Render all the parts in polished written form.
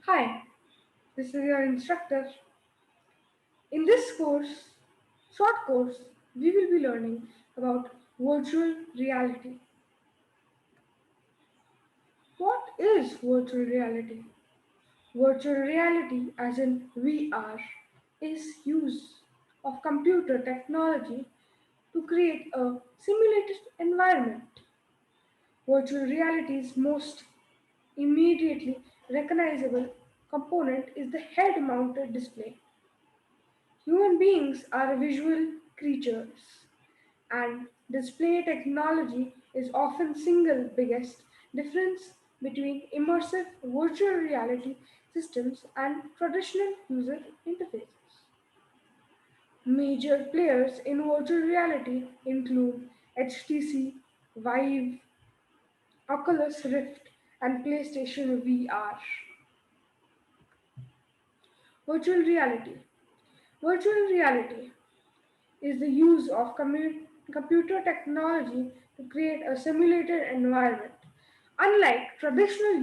Hi, this is your instructor. In this short course, we will be learning about virtual reality. What is virtual reality? Virtual reality, as in VR, is use of computer technology to create a simulated environment. Virtual reality's most immediately recognizable component is the head-mounted display. Human beings are visual creatures, and display technology is often single biggest difference between immersive virtual reality systems and traditional user interfaces. Major players in virtual reality include HTC, Vive, Oculus Rift, and PlayStation VR. Virtual reality. Virtual reality is the use of computer technology to create a simulated environment. Unlike traditional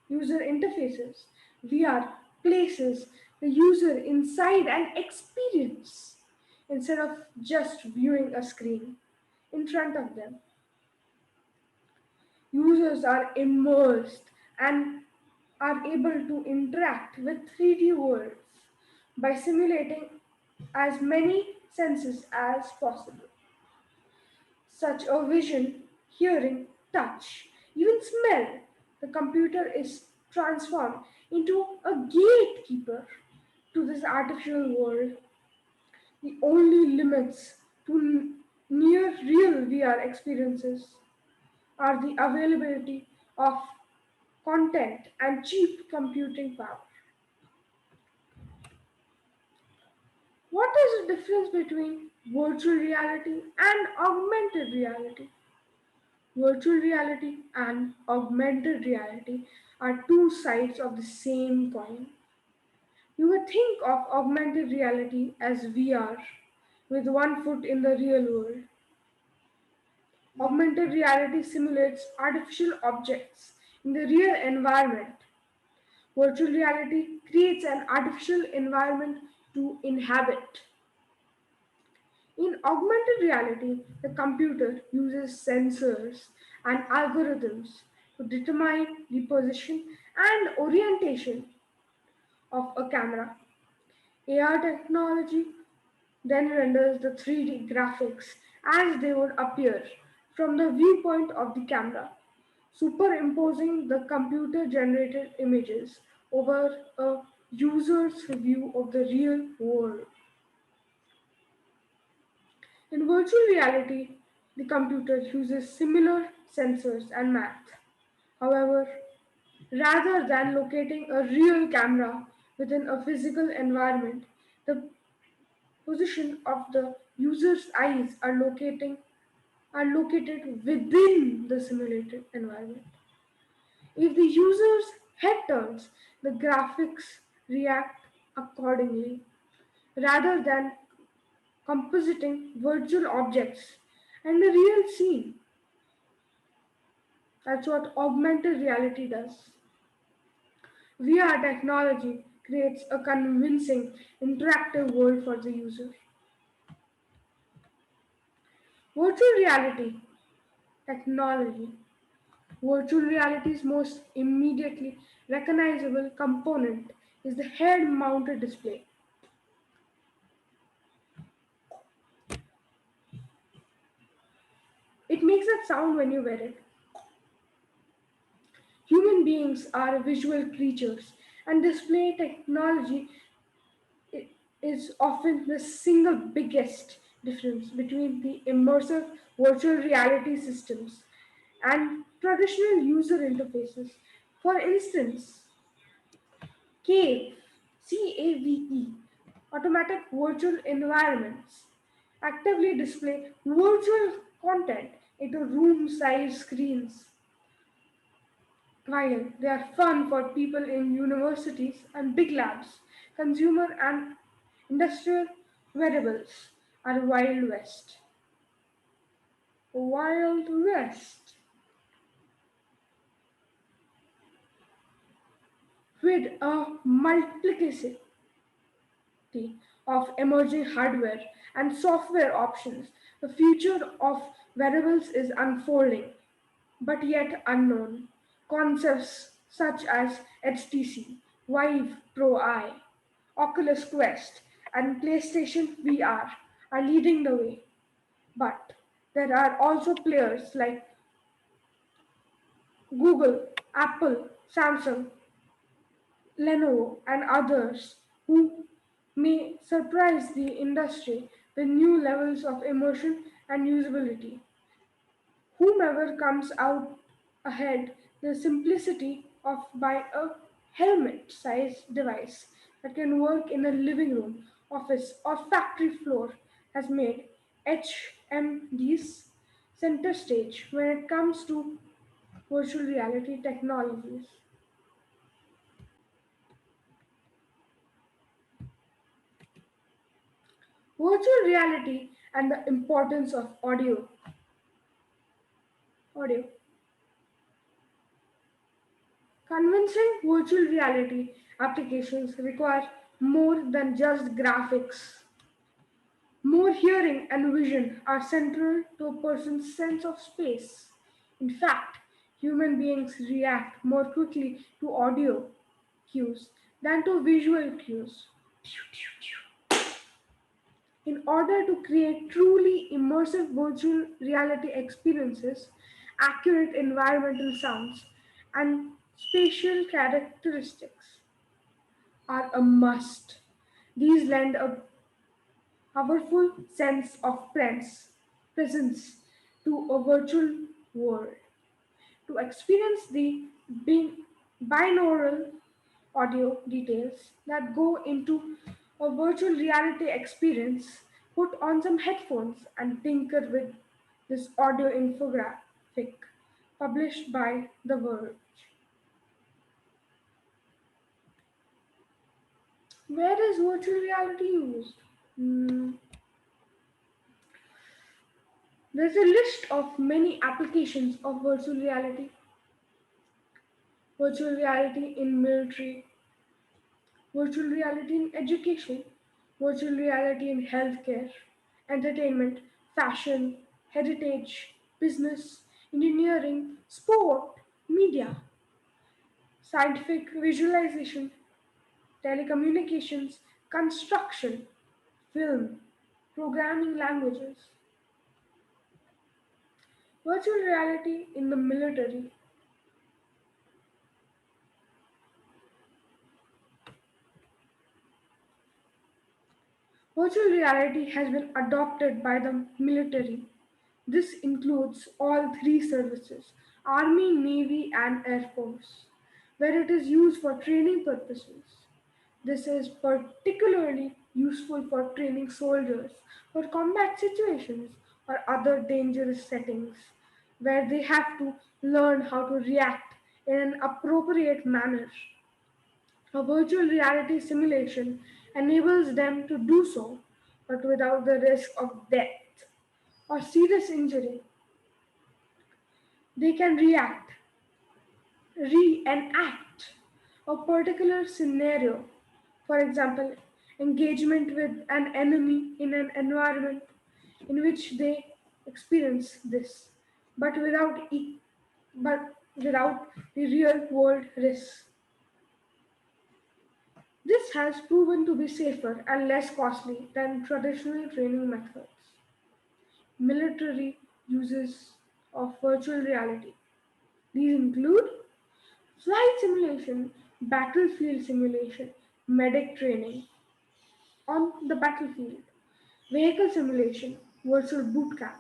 user interfaces, VR places the user inside an experience instead of just viewing a screen in front of them. Users are immersed and are able to interact with 3D worlds by simulating as many senses as possible, such as vision, hearing, touch, even smell. The computer is transformed into a gatekeeper to this artificial world. The only limits to near real VR experiences are the availability of content and cheap computing power. What is the difference between virtual reality and augmented reality? Virtual reality and augmented reality are two sides of the same coin. You would think of augmented reality as VR with one foot in the real world. Augmented reality simulates artificial objects in the real environment. Virtual reality creates an artificial environment to inhabit. In augmented reality, the computer uses sensors and algorithms to determine the position and orientation of a camera. AR technology then renders the 3D graphics as they would appear from the viewpoint of the camera, superimposing the computer generated images over a user's view of the real world. In virtual reality, the computer uses similar sensors and math. However, rather than locating a real camera within a physical environment, the position of the user's eyes are located within the simulated environment. If the user's head turns, the graphics react accordingly rather than compositing virtual objects and the real scene. That's what augmented reality does. VR technology creates a convincing, interactive world for the user. Virtual reality technology. Virtual reality's most immediately recognizable component is the head mounted display. It makes that sound when you wear it. Human beings are visual creatures, and display technology is often the single biggest difference between the immersive virtual reality systems and traditional user interfaces. For instance, CAVE, CAVE, automatic virtual environments, actively display virtual content into room-sized screens. While they are fun for people in universities and big labs, consumer and industrial wearables are Wild West. Wild West. With a multiplicity of emerging hardware and software options, the future of wearables is unfolding, but yet unknown. Concepts such as HTC, Vive Pro I, Oculus Quest, and PlayStation VR are leading the way. But there are also players like Google, Apple, Samsung, Lenovo, and others who may surprise the industry with new levels of immersion and usability. Whomever comes out ahead, the simplicity of buying a helmet sized device that can work in a living room, office, or factory floor has made HMDs center stage when it comes to virtual reality technologies. Virtual reality and the importance of audio. Convincing virtual reality applications require more than just graphics. More hearing and vision are central to a person's sense of space. In fact, human beings react more quickly to audio cues than to visual cues. In order to create truly immersive virtual reality experiences, accurate environmental sounds, and spatial characteristics are a must. These lend a powerful sense of presence to a virtual world. To experience the binaural audio details that go into a virtual reality experience, put on some headphones and tinker with this audio infographic published by The Verge. Where is virtual reality used? Hmm, there's a list of many applications of virtual reality in military, virtual reality in education, virtual reality in healthcare, entertainment, fashion, heritage, business, engineering, sport, media, scientific visualization, telecommunications, construction, film, programming languages, virtual reality in the military. Virtual reality has been adopted by the military. This includes all three services Army, Navy, and Air Force, where it is used for training purposes. This is particularly useful for training soldiers for combat situations or other dangerous settings where they have to learn how to react in an appropriate manner. A virtual reality simulation enables them to do so, but without the risk of death or serious injury. They can reenact a particular scenario, for example, engagement with an enemy in an environment in which they experience this, but but without the real world risks. This has proven to be safer and less costly than traditional training methods. Military uses of virtual reality. These include flight simulation, battlefield simulation, medic training on the battlefield, vehicle simulation, virtual boot camp,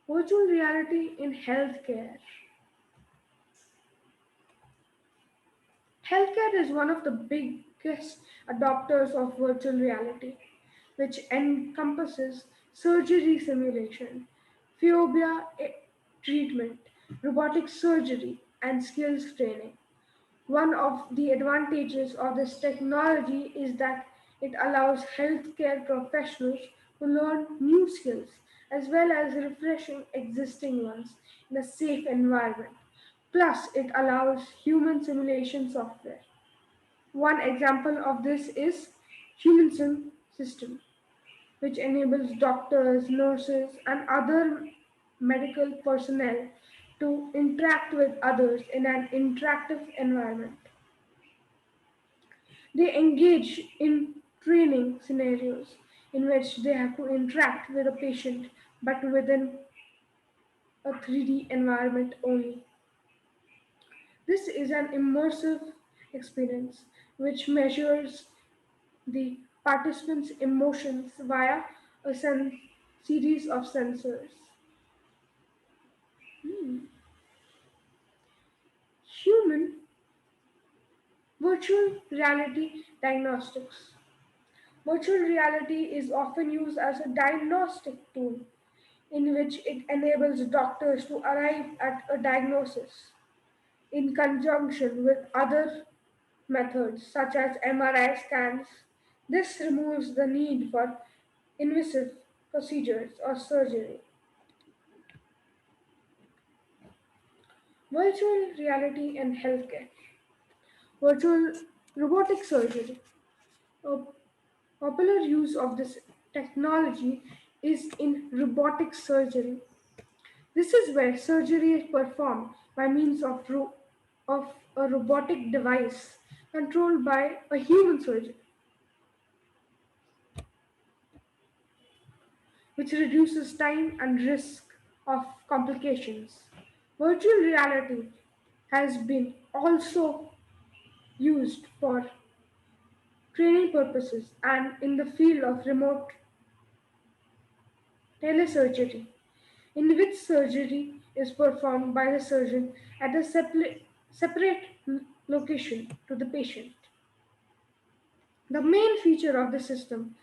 virtual reality in healthcare. Healthcare is one of the biggest adopters of virtual reality, which encompasses surgery simulation, phobia treatment, robotic surgery, and skills training. One of the advantages of this technology is that it allows healthcare professionals to learn new skills as well as refreshing existing ones in a safe environment. Plus, it allows human simulation software. One example of this is Human Sim System, which enables doctors, nurses, and other medical personnel to interact with others in an interactive environment. They engage in training scenarios in which they have to interact with a patient but within a 3D environment only. This is an immersive experience which measures the participants' emotions via a series of sensors. Hmm. Human virtual reality diagnostics. Virtual reality is often used as a diagnostic tool in which it enables doctors to arrive at a diagnosis in conjunction with other methods such as MRI scans. This removes the need for invasive procedures or surgery. Virtual reality and healthcare. Virtual robotic surgery. A popular use of this technology is in robotic surgery. This is where surgery is performed by means of a robotic device controlled by a human surgeon, which reduces time and risk of complications. Virtual reality has been also used for training purposes and in the field of remote telesurgery, in which surgery is performed by the surgeon at a separate location to the patient. The main feature of the system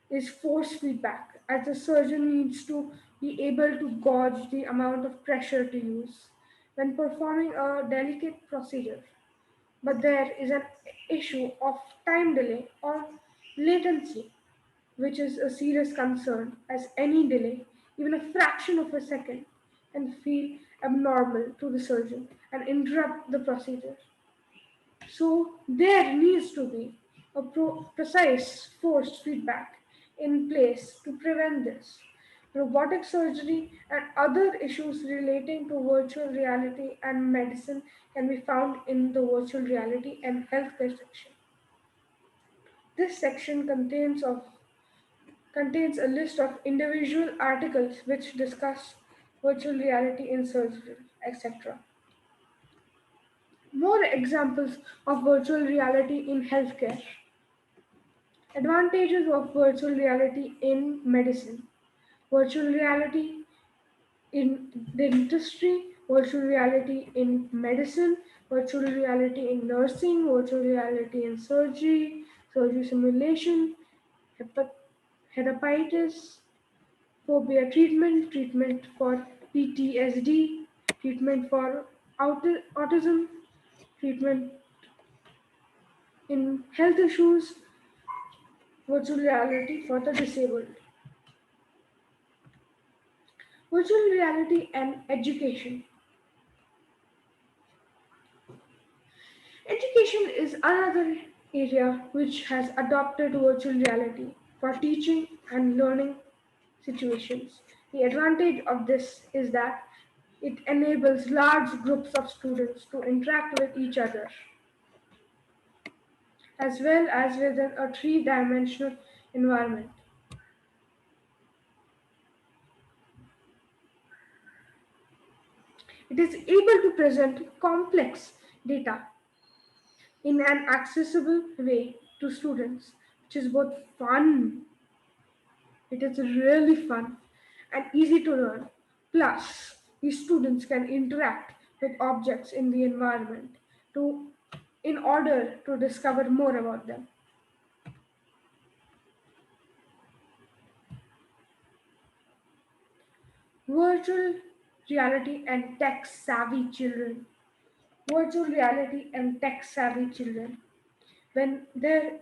is force feedback, as the surgeon needs to be able to gauge the amount of pressure to use when performing a delicate procedure. But there is an issue of time delay or latency, which is a serious concern, as any delay, even a fraction of a second, can feel abnormal to the surgeon and interrupt the procedure. So there needs to be a precise forced feedback in place to prevent this. Robotic surgery and other issues relating to virtual reality and medicine can be found in the virtual reality and healthcare section. This section contains a list of individual articles which discuss virtual reality in surgery, etc. More examples of virtual reality in healthcare. Advantages of virtual reality in medicine. Virtual reality in dentistry, virtual reality in medicine, virtual reality in nursing, virtual reality in surgery, surgery simulation, hepa- hepatitis, phobia treatment, treatment for PTSD, treatment for autism, treatment in health issues, virtual reality for the disabled. Virtual reality and education. Education is another area which has adopted virtual reality for teaching and learning situations. The advantage of this is that it enables large groups of students to interact with each other as well as within a three-dimensional environment. It is able to present complex data in an accessible way to students, which is both fun, it is really fun and easy to learn. Plus, these students can interact with objects in the environment to in order to discover more about them. Virtual reality and tech savvy children. Virtual reality and tech savvy children. When there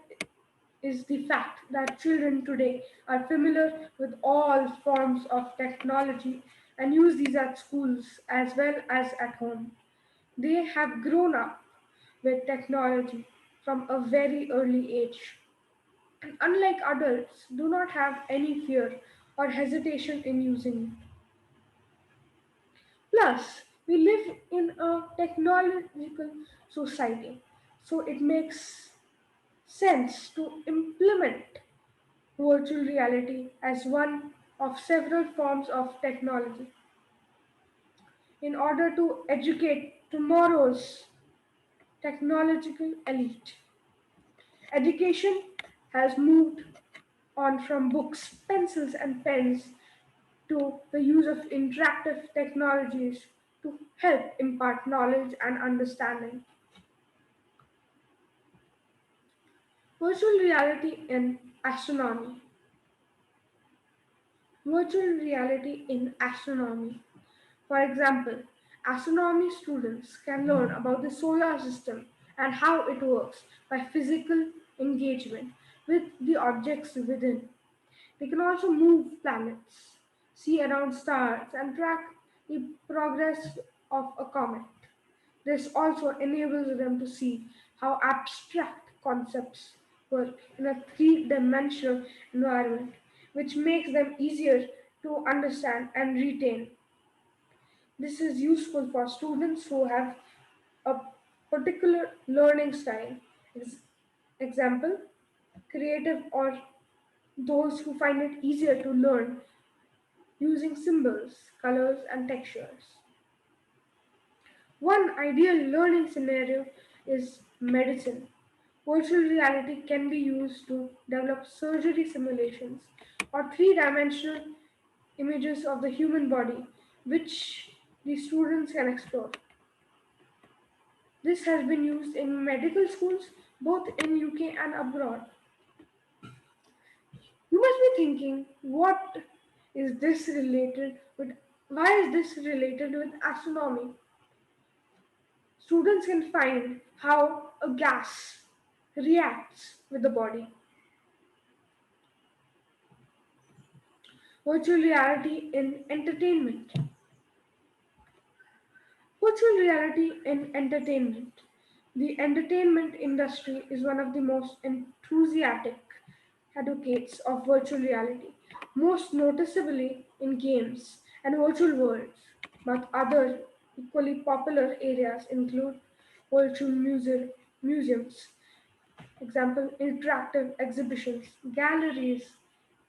is the fact that children today are familiar with all forms of technology and use these at schools as well as at home. They have grown up with technology from a very early age, and unlike adults, do not have any fear or hesitation in using it. Plus, we live in a technological society, so it makes sense to implement virtual reality as one of several forms of technology in order to educate tomorrow's technological elite. Education has moved on from books, pencils, and pens to the use of interactive technologies to help impart knowledge and understanding. Virtual reality in astronomy. Virtual reality in astronomy. For example, astronomy students can learn about the solar system and how it works by physical engagement with the objects within. They can also move planets, see around stars, and track the progress of a comet. This also enables them to see how abstract concepts work in a three-dimensional environment, which makes them easier to understand and retain. This is useful for students who have a particular learning style, ex- example, creative, or those who find it easier to learn using symbols, colors, and textures. One ideal learning scenario is medicine. Virtual reality can be used to develop surgery simulations or three-dimensional images of the human body, which the students can explore. This has been used in medical schools both in UK and abroad. You must be thinking, what is this related with? Why is this related with astronomy? Students can find how a gas reacts with the body. Virtual reality in entertainment. Virtual reality in entertainment. The entertainment industry is one of the most enthusiastic advocates of virtual reality, most noticeably in games and virtual worlds. But other equally popular areas include virtual museums, example, interactive exhibitions, galleries,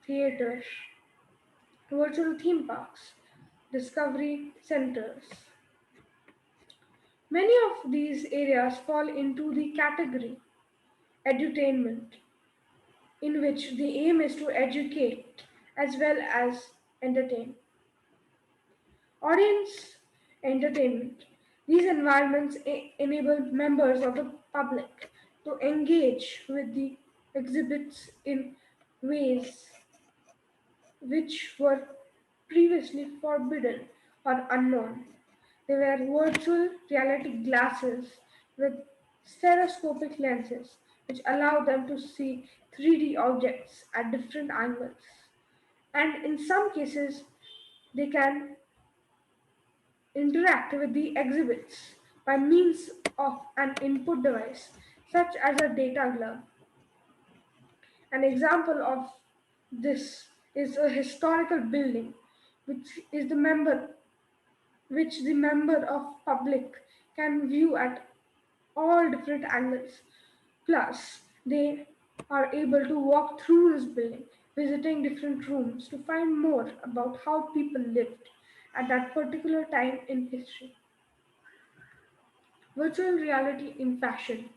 theaters, virtual theme parks, discovery centers. Many of these areas fall into the category edutainment, in which the aim is to educate as well as entertain. Audience entertainment. These environments enable members of the public to engage with the exhibits in ways which were previously forbidden or unknown. They wear virtual reality glasses with stereoscopic lenses, which allow them to see 3D objects at different angles. And in some cases, they can interact with the exhibits by means of an input device, such as a data glove. An example of this is a historical building, which is the member which the member of public can view at all different angles. Plus, they are able to walk through this building, visiting different rooms to find more about how people lived at that particular time in history. Virtual reality in fashion.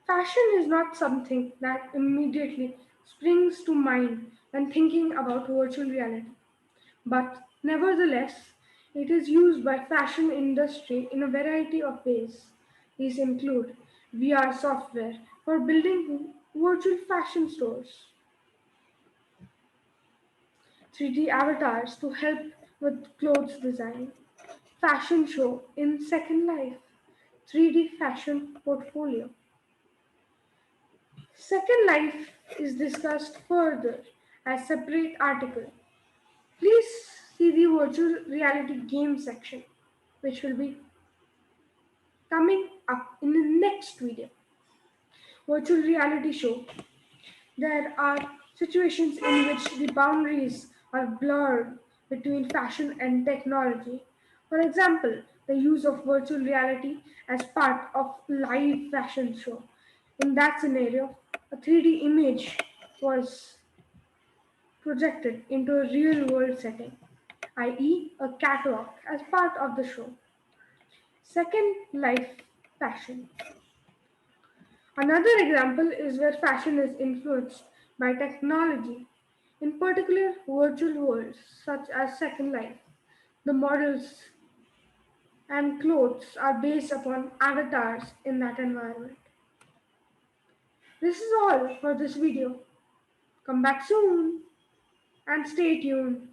Fashion is not something that immediately springs to mind when thinking about virtual reality. But nevertheless, it is used by fashion industry in a variety of ways. These include VR software for building virtual fashion stores, 3D avatars to help with clothes design, fashion show in Second Life, 3D fashion portfolio, Second Life is discussed further as separate article. Please see the virtual reality game section, which will be coming up in the next video. Virtual reality show. There are situations in which the boundaries are blurred between fashion and technology. For example, the use of virtual reality as part of live fashion show. In that scenario, a 3D image was projected into a real world setting, i.e., a catwalk as part of the show. Second life fashion. Another example is where fashion is influenced by technology, in particular virtual worlds such as Second Life. The models and clothes are based upon avatars in that environment. This is all for this video. Come back soon and stay tuned.